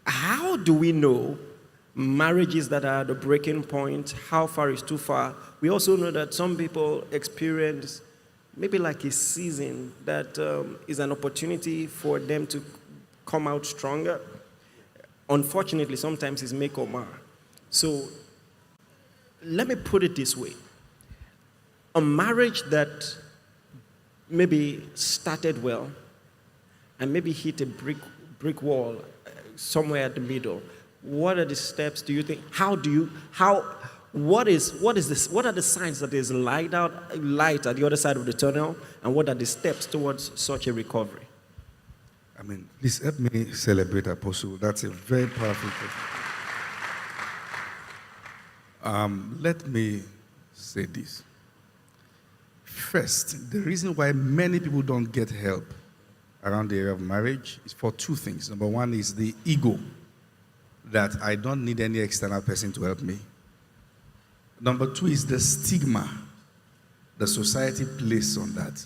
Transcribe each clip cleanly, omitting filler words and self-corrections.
how do we know marriages that are at the breaking point, how far is too far? We also know that some people experience maybe like a season that is an opportunity for them to come out stronger. Unfortunately, sometimes it's make or mar. So let me put it this way. A marriage that maybe started well and maybe hit a brick wall somewhere at the middle. What are the steps do you think? What are the signs that there's light at the other side of the tunnel, and what are the steps towards such a recovery? I mean, please help me celebrate Apostle. That's a very powerful question. Let me say this. First, the reason why many people don't get help around the area of marriage is for two things. Number one is the ego, that I don't need any external person to help me. Number two is the stigma the society places on that.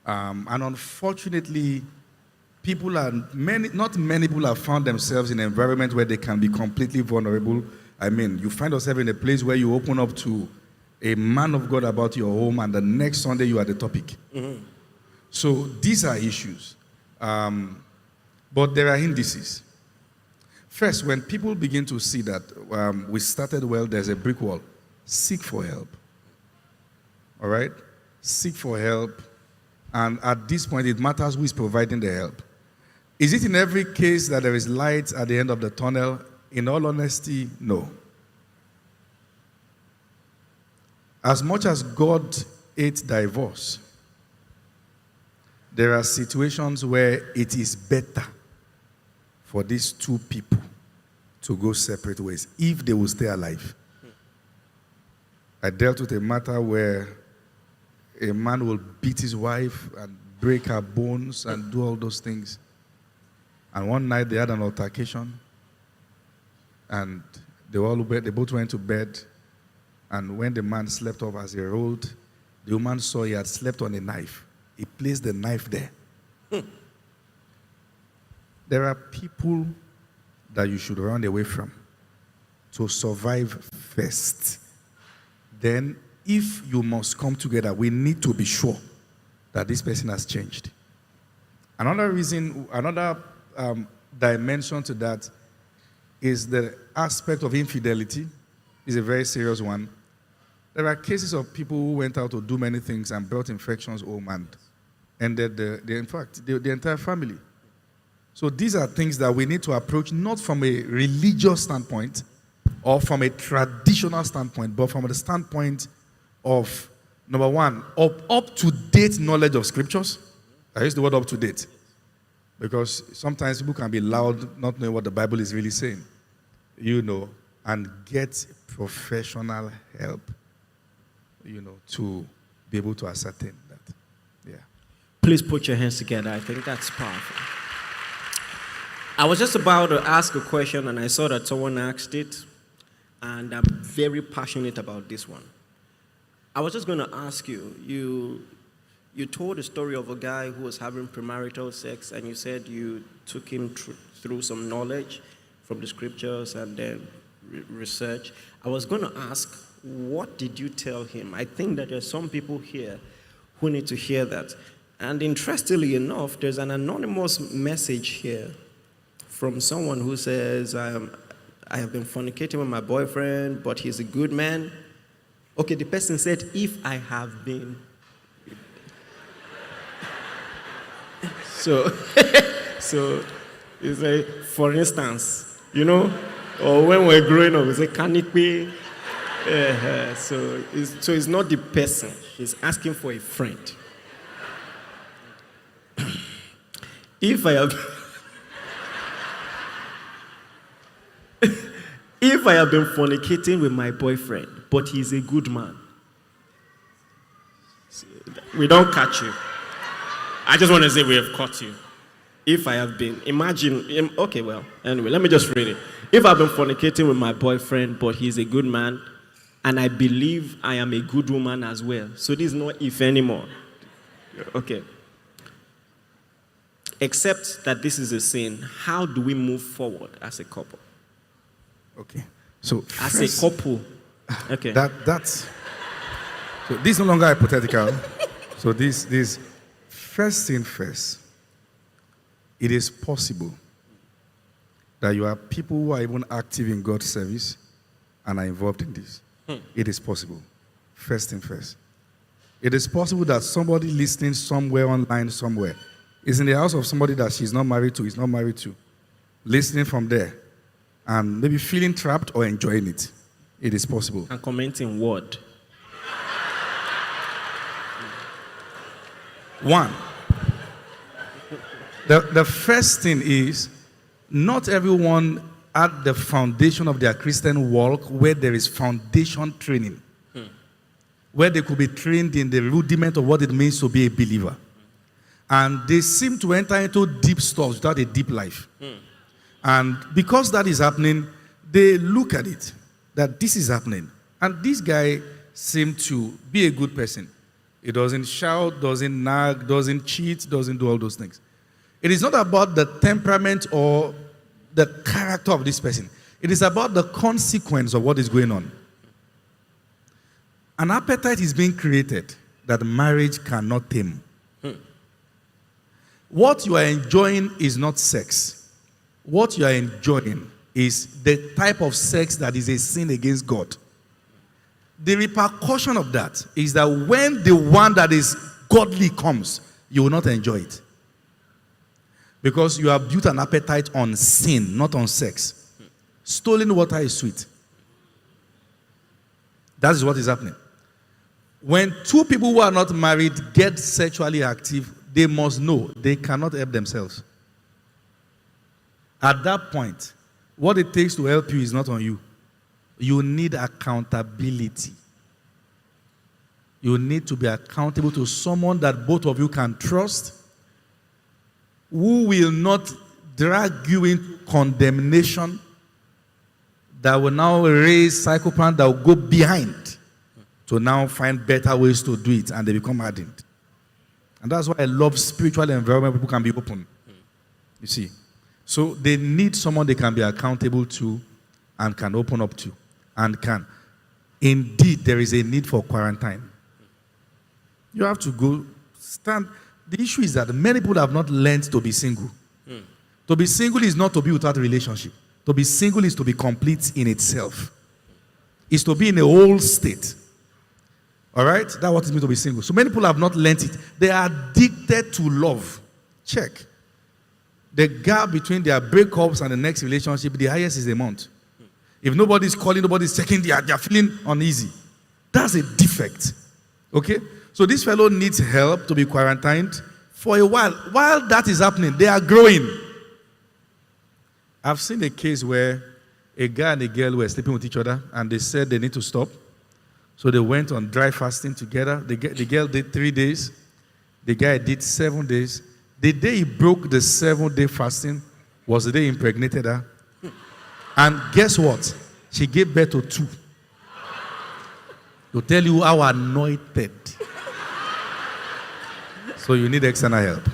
And unfortunately, not many people have found themselves in an environment where they can be completely vulnerable. I mean, you find yourself in a place where you open up to a man of God about your home, and the next Sunday you are the topic. Mm-hmm. So these are issues. But there are indices. First, when people begin to see that we started well, there's a brick wall, seek for help. All right? Seek for help. And at this point, it matters who is providing the help. Is it in every case that there is light at the end of the tunnel? In all honesty, no. As much as God hates divorce, there are situations where it is better for these two people to go separate ways if they will stay alive. I dealt with a matter where a man will beat his wife and break her bones and do all those things. And one night they had an altercation, and they both went to bed. And when the man slept off as he rolled, the woman saw he had slept on a knife. He placed the knife there. There are people that you should run away from to survive first. Then, if you must come together, we need to be sure that this person has changed. Another dimension to that is the aspect of infidelity. Is a very serious one. There are cases of people who went out to do many things and brought infections home and ended the entire family. So these are things that we need to approach not from a religious standpoint or from a traditional standpoint, but from the standpoint of, number one, up-to-date knowledge of scriptures. I use the word up-to-date because sometimes people can be loud, not knowing what the Bible is really saying. And get professional help, to be able to ascertain that. Yeah. Please put your hands together. I think that's powerful. I was just about to ask a question, and I saw that someone asked it, and I'm very passionate about this one. I was just going to ask you, you told a story of a guy who was having premarital sex, and you said you took him through some knowledge from the scriptures and then research. I was going to ask, what did you tell him? I think that there's some people here who need to hear that. And interestingly enough, there's an anonymous message here from someone who says, I have been fornicating with my boyfriend, but he's a good man. Okay, the person said, if I have been. So it's like, for instance, or when we're growing up, we say, can it be? So it's not the person. He's asking for a friend. If I have been fornicating with my boyfriend, but he's a good man, we don't catch you. I just want to say we have caught you. If I have been, anyway, let me just read it. If I've been fornicating with my boyfriend, but he's a good man, and I believe I am a good woman as well. So this is not if anymore. Okay. accept that this is a sin, how do we move forward as a couple? Okay. So As first, a couple. Okay. that's so this is no longer hypothetical. So this first thing first. It is possible that you are people who are even active in God's service and are involved in this. It is possible. First thing first. It is possible that somebody listening somewhere online somewhere is in the house of somebody that she's not married to, is not married to, listening from there and maybe feeling trapped or enjoying it. It is possible. And commenting word. One, the first thing is not everyone at the foundation of their Christian walk where there is foundation training, where they could be trained in the rudiment of what it means to be a believer. And they seem to enter into deep stuff without a deep life. And because that is happening, they look at it, that this is happening. And this guy seemed to be a good person. He doesn't shout, doesn't nag, doesn't cheat, doesn't do all those things. It is not about the temperament or the character of this person. It is about the consequence of what is going on. An appetite is being created that marriage cannot tame. What you are enjoying is not sex. What you are enjoying is the type of sex that is a sin against God. The repercussion of that is that when the one that is godly comes, you will not enjoy it. Because you have built an appetite on sin, not on sex. Stolen water is sweet. That is what is happening. When two people who are not married get sexually active, they must know they cannot help themselves. At that point, what it takes to help you is not on you. You need accountability. You need to be accountable to someone that both of you can trust, who will not drag you into condemnation, that will now raise psychopaths that will go behind to now find better ways to do it, and they become hardened. And that's why I love spiritual environment where people can be open. You see. So they need someone they can be accountable to and can open up to and can. Indeed, there is a need for quarantine. You have to go stand. The issue is that many people have not learned to be single. To be single is not to be without a relationship. To be single is to be complete in itself. It's to be in a whole state. All right? That's what it means to be single. So many people have not learned it. They are addicted to love. Check. The gap between their breakups and the next relationship, the highest is a month. If nobody's calling, nobody's checking, they are feeling uneasy. That's a defect. Okay? So this fellow needs help to be quarantined for a while. While that is happening, they are growing. I've seen a case where a guy and a girl were sleeping with each other and they said they need to stop. So they went on dry fasting together. The girl did 3 days. The guy did 7 days. The day he broke the 7-day fasting was the day he impregnated her. And guess what? She gave birth to 2. To tell you how anointed. So you need external help.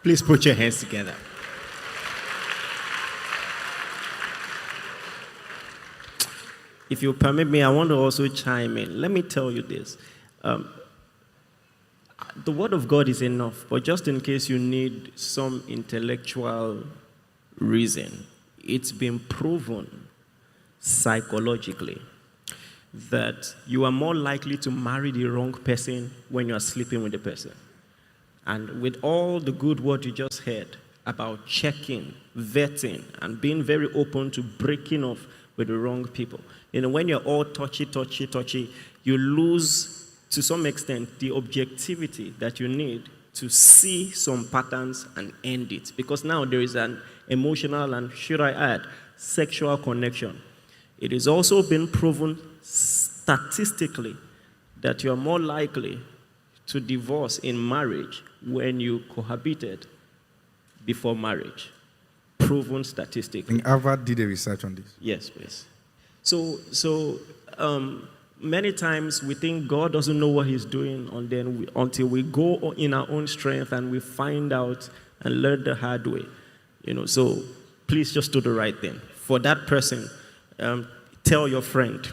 Please put your hands together. If you permit me, I want to also chime in. Let me tell you this. The Word of God is enough, but just in case you need some intellectual reason, it's been proven psychologically that you are more likely to marry the wrong person when you are sleeping with the person. And with all the good word you just heard about checking, vetting, and being very open to breaking off with the wrong people, when you're all touchy, you lose, to some extent, the objectivity that you need to see some patterns and end it. Because now there is an emotional and, should I add, sexual connection. It has also been proven statistically that you are more likely to divorce in marriage when you cohabited before marriage. Proven statistically. I think Harvard did a research on this. Yes, please. So many times we think God doesn't know what he's doing, and then until we go in our own strength and we find out and learned the hard way. So please just do the right thing. For that person, tell your friend,